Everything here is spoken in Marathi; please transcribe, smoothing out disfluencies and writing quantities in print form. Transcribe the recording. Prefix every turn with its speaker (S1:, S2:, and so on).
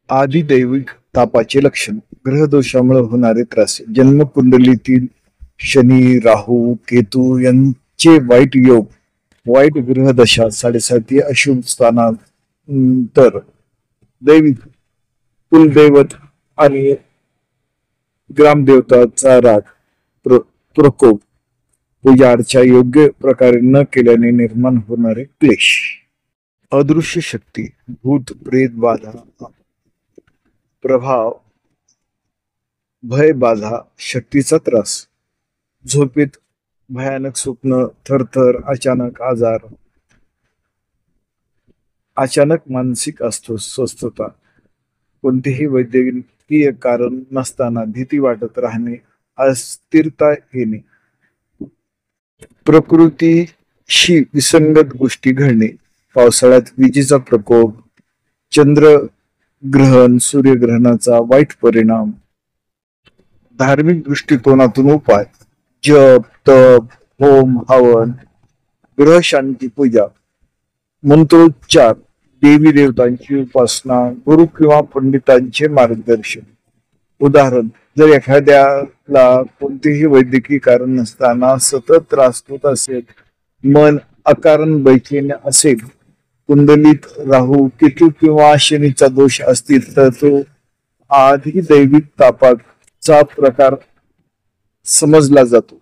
S1: आदिदैविक तापाचे लक्षण ग्रहदोषामुळे होणारे त्रास जन्मकुंडलीतील शनी राहू केतू यांचे वाईट योग वाईट ग्रहदशा 7.5 अशुभ स्थानांतर दैविक कुलदैवत आणि ग्रामदेवताचा राग प्रकोप पूजा अर्चा योग्य प्रकारे न केल्याने निर्माण होणारे क्लेश अदृश्य शक्ती भूत प्रेत बाधा प्रभाव भय बाधा शक्तीचा त्रास झोपेत भयानक स्वप्न थरथर अचानक आजार अचानक मानसिक अस्वस्थता कोणतेही वैद्यकीय कारण नसताना भीती वाटत राहणे अस्थिरता येणे प्रकृतीशी विसंगत गोष्टी घडणे पावसाळ्यात विजेचा प्रकोप चंद्रग्रहण सूर्यग्रहणाचा वाईट परिणाम धार्मिक दृष्टिकोनातून उपाय जप तप होम हवन ग्रह शांती पूजा मंत्रोच्चार देवी देवतांची उपासना गुरु किंवा पंडितांचे मार्गदर्शन उदाहरण जर एखाद्याला कोणतेही वैद्यकीय कारण नसताना सतत त्रास होत असेल मन अकारण बैचेन असेल कुंडलीत राहू केतू किंवा शनीचा दोष असतील तर तो आधी दैविक तापाचा प्रकार समजला जातो